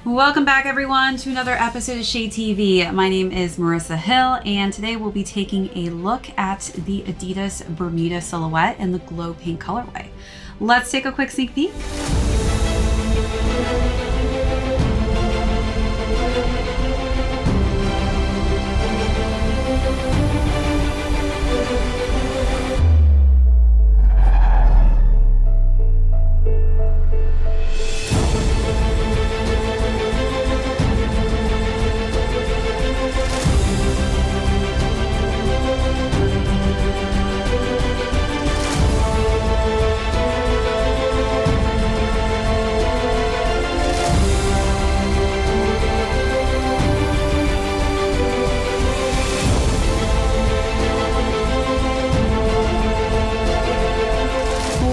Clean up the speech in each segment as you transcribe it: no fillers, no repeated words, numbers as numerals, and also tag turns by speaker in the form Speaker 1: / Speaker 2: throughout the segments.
Speaker 1: Welcome back everyone to another episode of ShadeTV. My name is Marissa Hill and today we'll be taking a look at the Adidas Bermuda silhouette in the Glow Pink colorway. Let's take a quick sneak peek.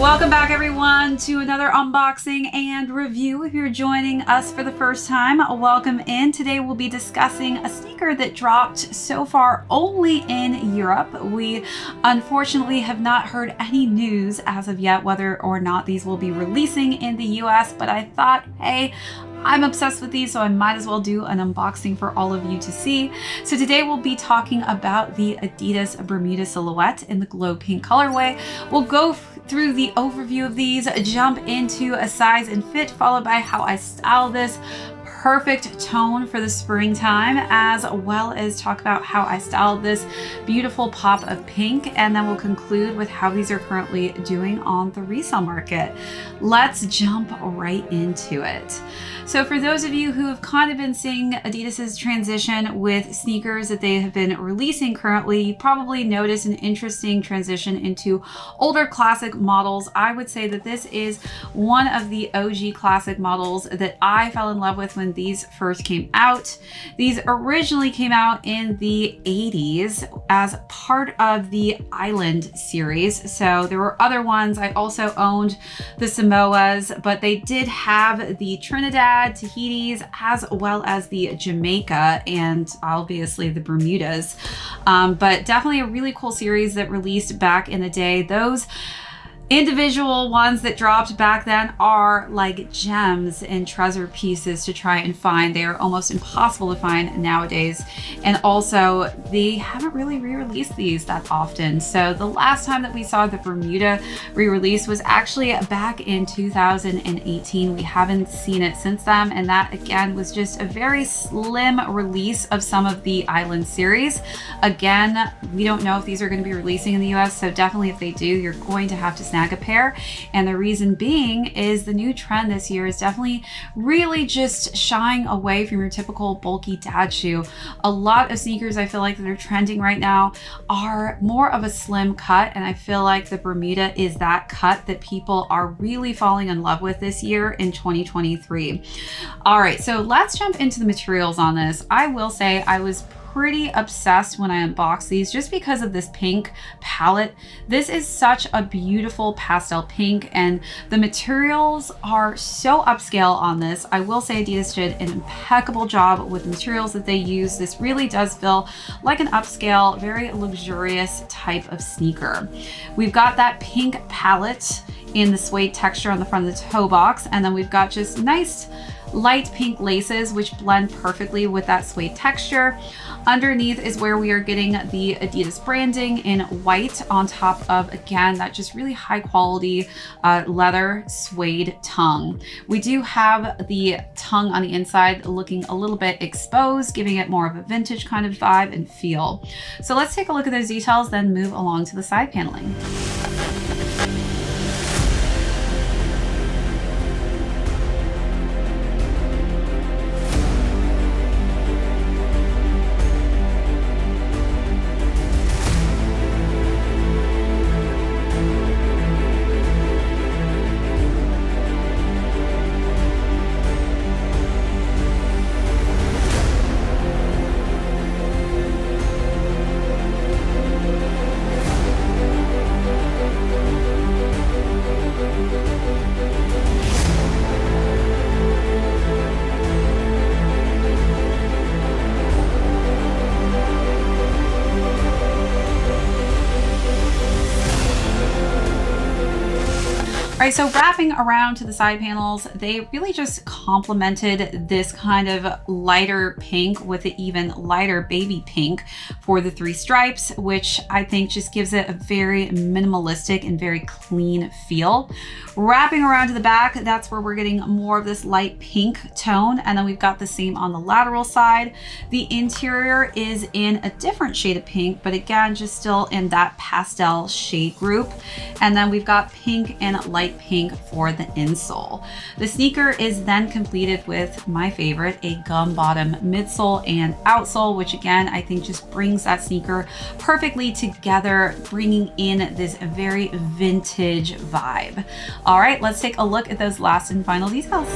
Speaker 1: Welcome back everyone to another unboxing and review. If you're joining us for the first time, welcome in. Today we'll be discussing a sneaker that dropped so far only in Europe. We unfortunately have not heard any news as of yet whether or not these will be releasing in the US, but I thought, hey, I'm obsessed with these, so I might as well do an unboxing for all of you to see. So today we'll be talking about the Adidas Bermuda silhouette in the Glow Pink colorway. We'll go through the overview of these, jump into a size and fit, followed by how I style this perfect tone for the springtime, as well as talk about how I styled this beautiful pop of pink, and then we'll conclude with how these are currently doing on the resale market. Let's jump right into it. So for those of you who have kind of been seeing Adidas's transition with sneakers that they have been releasing currently, you probably noticed an interesting transition into older classic models. I would say that this is one of the OG classic models that I fell in love with when these first came out. These originally came out in the 80s as part of the Island series. So there were other ones. I also owned the Samoas, but they did have the Trinidad, Tahiti's, as well as the Jamaica and obviously the Bermudas. But definitely a really cool series that released back in the day. Those individual ones that dropped back then are like gems and treasure pieces to try and find. They are almost impossible to find nowadays. And also they haven't really re-released these that often. So the last time that we saw the Bermuda re-release was actually back in 2018. We haven't seen it since then. And that again was just a very slim release of some of the Island series. Again, we don't know if these are going to be releasing in the US. So definitely if they do, you're going to have to snag a pair. And the reason being is the new trend this year is definitely really just shying away from your typical bulky dad shoe. A lot of sneakers I feel like that are trending right now are more of a slim cut, and I feel like the Bermuda is that cut that people are really falling in love with this year in 2023. All right, so let's jump into the materials on this. I will say I was pretty obsessed when I unboxed these just because of this pink palette. This is such a beautiful pastel pink and the materials are so upscale on this. I will say Adidas did an impeccable job with the materials that they use. This really does feel like an upscale, very luxurious type of sneaker. We've got that pink palette in the suede texture on the front of the toe box, and then we've got just nice light pink laces which blend perfectly with that suede texture. Underneath is where we are getting the Adidas branding in white on top of, again, that just really high quality leather suede tongue. We do have the tongue on the inside looking a little bit exposed, giving it more of a vintage kind of vibe and feel. So let's take a look at those details, then move along to the side paneling. right, so wrapping around to the side panels, they really just complemented this kind of lighter pink with an even lighter baby pink for the 3 stripes, which I think just gives it a very minimalistic and very clean feel. Wrapping around to the back, that's where we're getting more of this light pink tone, and then we've got the same on the lateral side. The interior is in a different shade of pink, but again, just still in that pastel shade group. And then we've got pink and light pink for the insole. The sneaker is then completed with my favorite, a gum bottom midsole and outsole, which again, I think just brings that sneaker perfectly together, bringing in this very vintage vibe. All right, let's take a look at those last and final details.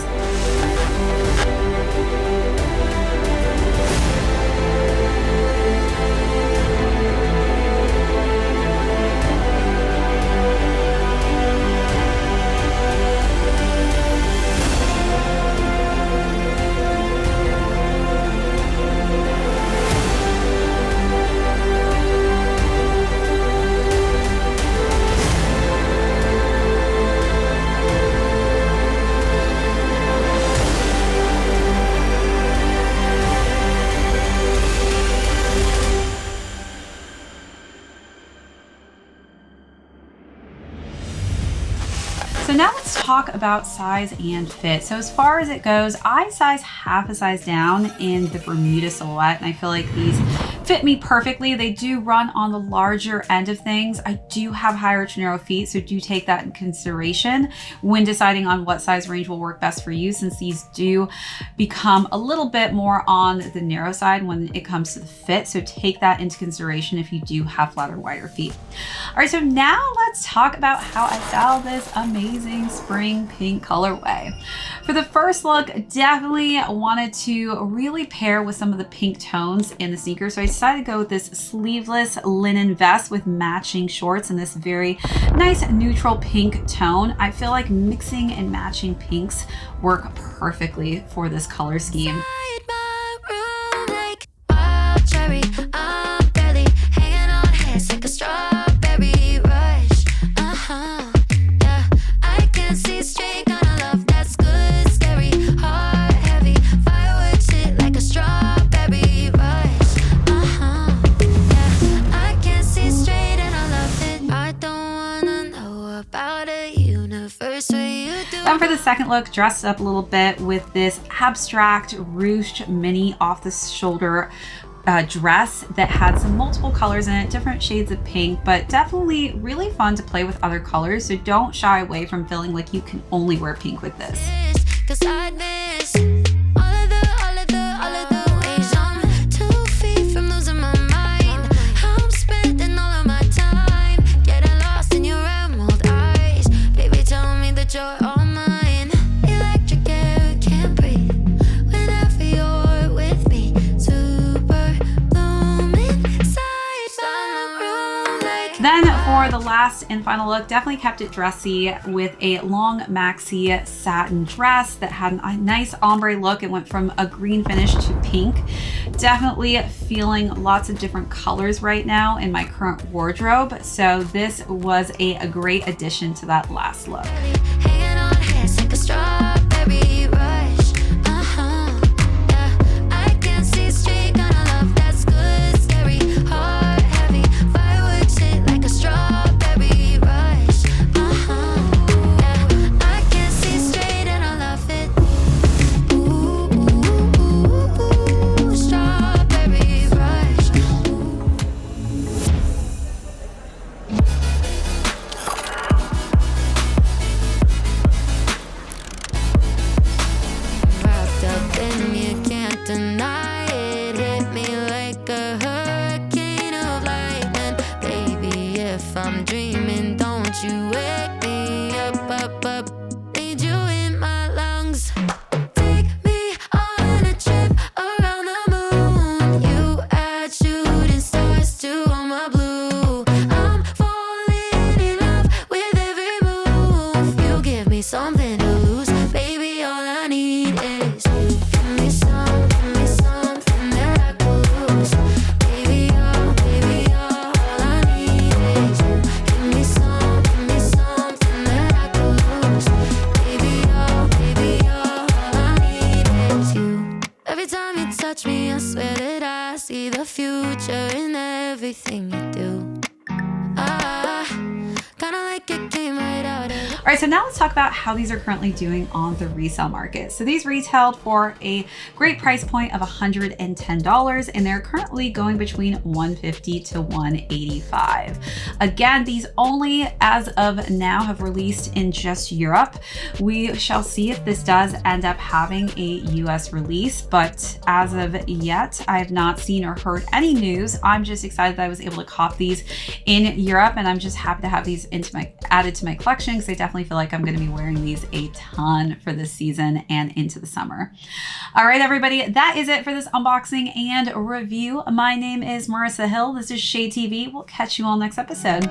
Speaker 1: So now let's talk about size and fit. So as far as it goes, I size half a size down in the Bermuda silhouette, and I feel like these fit me perfectly. They do run on the larger end of things. I do have higher to narrow feet, so do take that in consideration when deciding on what size range will work best for you, since these do become a little bit more on the narrow side when it comes to the fit. So take that into consideration if you do have flatter, wider feet. All right, so now let's talk about how I styled this amazing spring pink colorway. For the first look, definitely wanted to really pair with some of the pink tones in the sneaker. So I decided to go with this sleeveless linen vest with matching shorts in this very nice neutral pink tone. I feel like mixing and matching pinks work perfectly for this color scheme. Then for the second look, dressed up a little bit with this abstract ruched mini off the shoulder dress that had some multiple colors in it, different shades of pink, but definitely really fun to play with other colors. So don't shy away from feeling like you can only wear pink with this. Then for the last and final look, definitely kept it dressy with a long maxi satin dress that had a nice ombre look. It went from a green finish to pink. Definitely feeling lots of different colors right now in my current wardrobe. So this was a great addition to that last look.
Speaker 2: future in everything you do. Kinda like it came right out of.
Speaker 1: All right, so now let's talk about how these are currently doing on the resale market. So these retailed for a great price point of $110, and they're currently going between $150 to $185. Again, these only as of now have released in just Europe. We shall see if this does end up having a US release, but as of yet, I have not seen or heard any news. I'm just excited that I was able to cop these in Europe, and I'm just happy to have these added to my collection because I definitely feel like I'm going to be wearing these a ton for this season and into the summer. All right, everybody, that is it for this unboxing and review. My name is Marissa Hill. This is ShadeTV. We'll catch you all next episode.